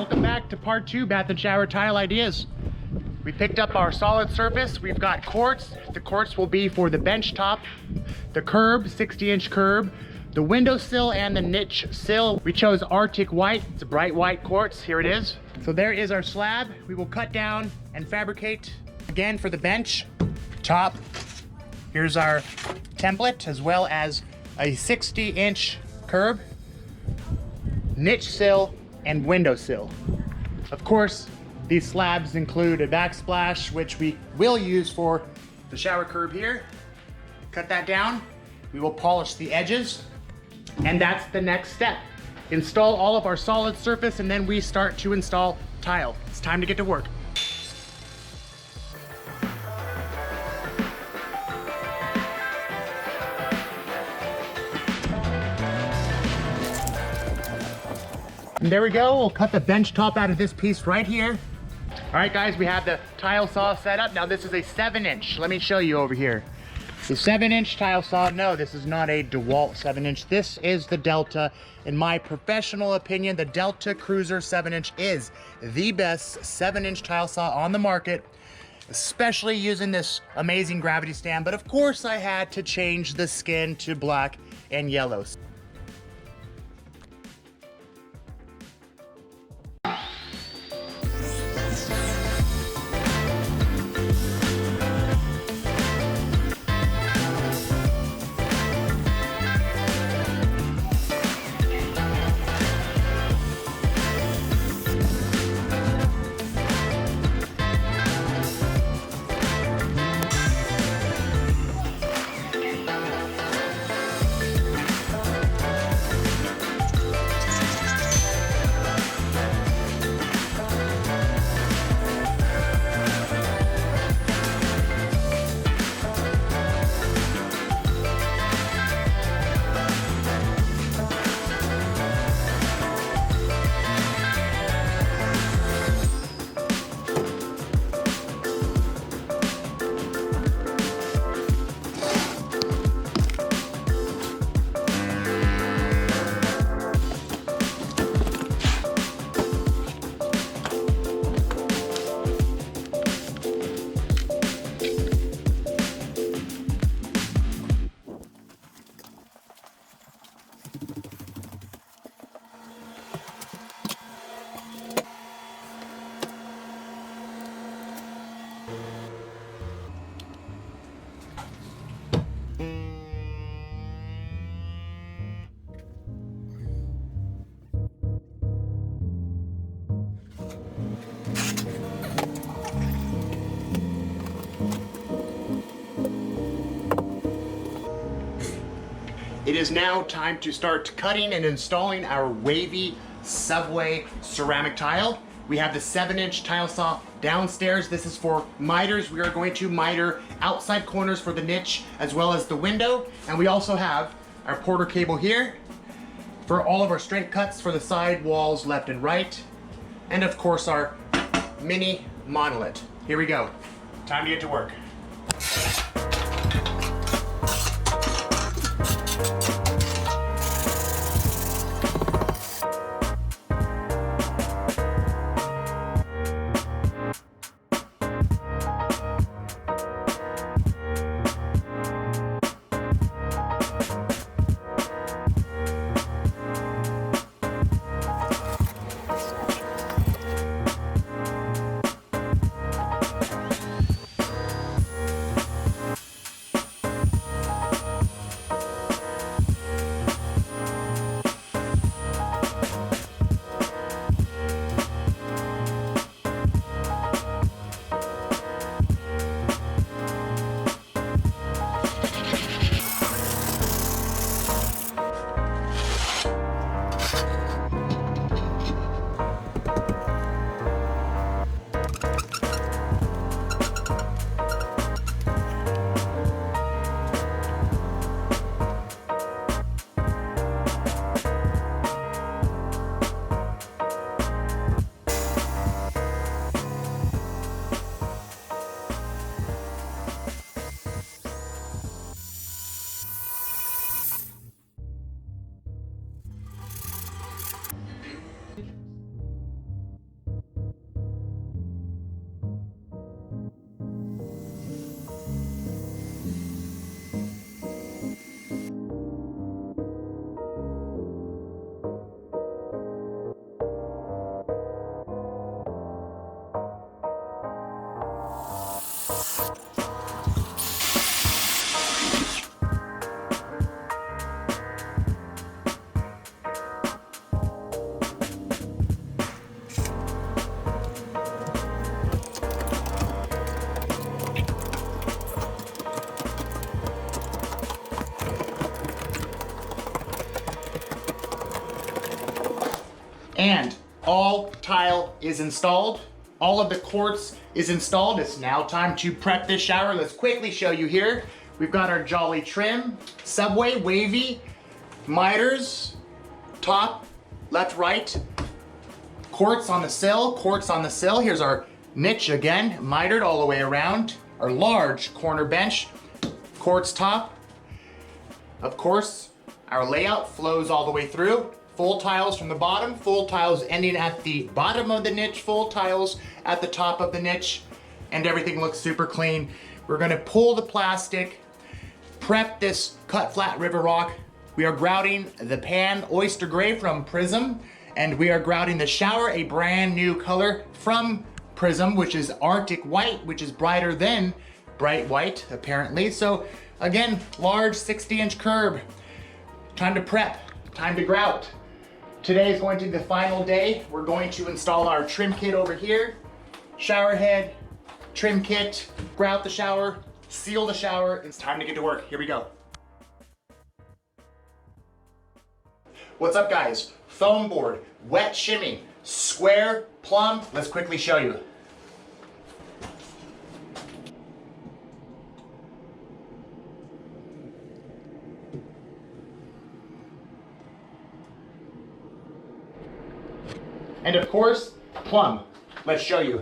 welcome back to part 2 bath and shower tile ideas. We picked up our solid surface. We've got quartz. The quartz will be for the bench top, the curb, 60-inch curb, the windowsill and the niche sill. We chose Arctic white. It's a bright white quartz. Here it is. So there is our slab. We will cut down and fabricate again for the bench top. Here's our template, as well as a 60-inch curb, niche sill, and windowsill. Of course, these slabs include a backsplash, which we will use for the shower curb here. Cut that down. We will polish the edges, and that's the next step. Install all of our solid surface, and then we start to install tile. It's time to get to work. And there we go. We'll cut the bench top out of this piece right here. All right, guys, we have the tile saw set up. Now this is a 7-inch. Let me show you over here. The 7-inch tile saw. No, this is not a DeWalt 7-inch. This is the Delta. In my professional opinion, the Delta Cruiser 7-inch is the best 7-inch tile saw on the market, especially using this amazing gravity stand. But of course, I had to change the skin to black and yellow. It is now time to start cutting and installing our wavy subway ceramic tile. We have the 7-inch tile saw downstairs. This is for miters. We are going to miter outside corners for the niche as well as the window. And we also have our Porter cable here for all of our straight cuts for the side walls left and right. And of course our mini monolith. Here we go. Time to get to work. And all tile is installed. All of the quartz is installed. It's now time to prep this shower. Let's quickly show you here. We've got our Jolly trim, subway, wavy, miters, top, left, right, quartz on the sill, quartz on the sill. Here's our niche again, mitered all the way around. Our large corner bench, quartz top. Of course, our layout flows all the way through. Full tiles from the bottom, full tiles ending at the bottom of the niche, full tiles at the top of the niche, and everything looks super clean. We're gonna pull the plastic, prep this cut flat river rock. We are grouting the pan oyster gray from Prism, and we are grouting the shower a brand new color from Prism, which is Arctic white, which is brighter than bright white, apparently. So again, large 60-inch curb. Time to prep, time to grout. Today is going to be the final day. We're going to install our trim kit over here. Shower head, trim kit, grout the shower, seal the shower. It's time to get to work. Here we go. What's up, guys? Foam board, wet shimming, square, plumb. Let's quickly show you. And of course, plumb. Let's show you.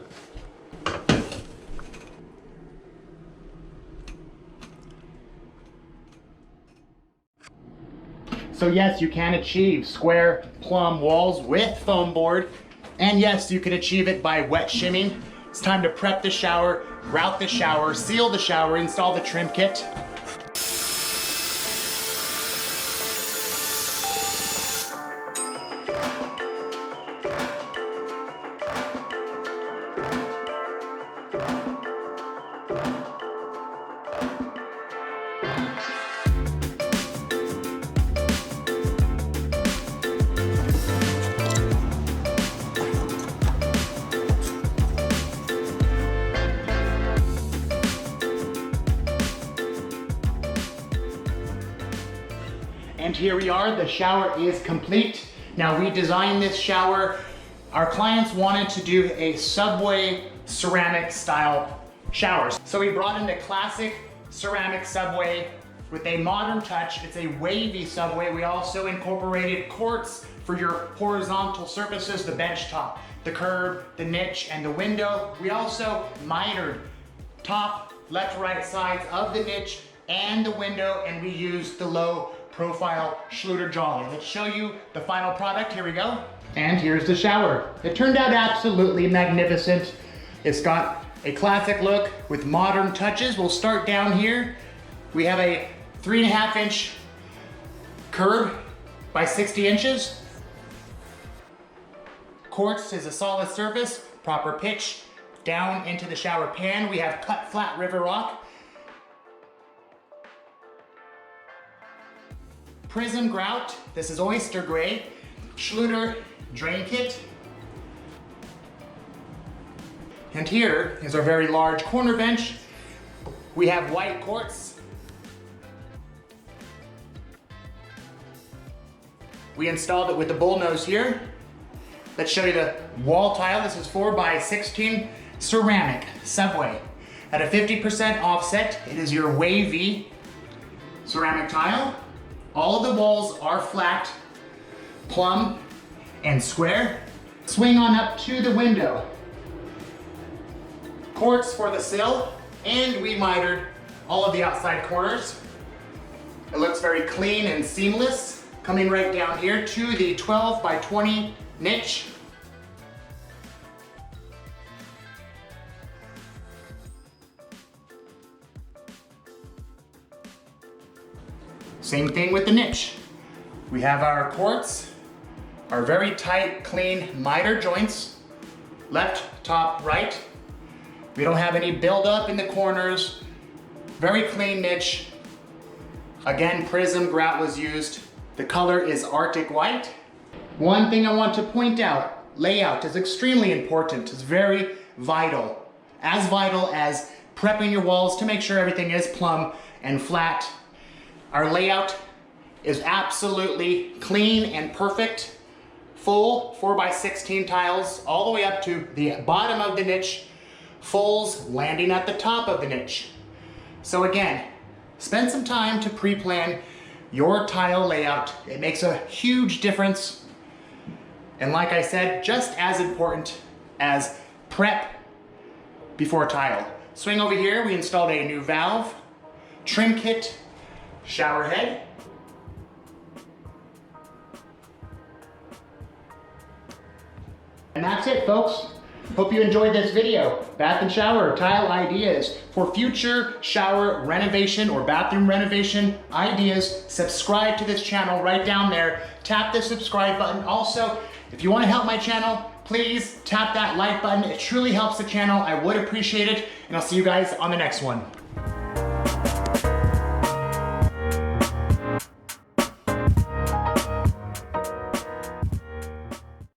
So yes, you can achieve square plumb walls with foam board. And yes, you can achieve it by wet shimming. It's time to prep the shower, grout the shower, seal the shower, install the trim kit. And here we are, the shower is complete. Now we designed this shower. Our clients wanted to do a subway ceramic style shower. So we brought in the classic ceramic subway with a modern touch. It's a wavy subway. We also incorporated quartz for your horizontal surfaces, the bench top, the curb, the niche, and the window. We also mitered top, left, right sides of the niche and the window, and we used the low profile Schluter Jolly. Let's show you the final product. Here we go. And here's the shower. It turned out absolutely magnificent. It's got a classic look with modern touches. We'll start down here. We have a 3.5-inch curb by 60 inches. Quartz is a solid surface, proper pitch down into the shower pan. We have cut flat river rock. Prism grout, this is oyster gray. Schluter drain kit. And here is our very large corner bench. We have white quartz. We installed it with the bullnose here. Let's show you the wall tile. This is 4x16 ceramic subway. At a 50% offset, it is your wavy ceramic tile. All of the walls are flat, plumb, and square. Swing on up to the window. Quartz for the sill, and we mitered all of the outside corners. It looks very clean and seamless. Coming right down here to the 12x20 niche. Same thing with the niche. We have our quartz, our very tight, clean miter joints, left, top, right. We don't have any buildup in the corners. Very clean niche. Again, Prism grout was used. The color is Arctic white. One thing I want to point out, layout is extremely important. It's very vital. As vital as prepping your walls to make sure everything is plumb and flat. Our layout is absolutely clean and perfect full 4x16 tiles all the way up to the bottom of the niche, fulls landing at the top of the niche. So again, spend some time to pre-plan your tile layout. It makes a huge difference. And like I said, just as important as prep before tile. Swing over here, we installed a new valve, trim kit, shower head, and that's it, folks. Hope you enjoyed this video. Bath and shower tile ideas. For future shower renovation or bathroom renovation ideas, subscribe to this channel right down there. Tap the subscribe button. Also, if you want to help my channel, please tap that like button. It truly helps the channel. I would appreciate it. And I'll see you guys on the next one.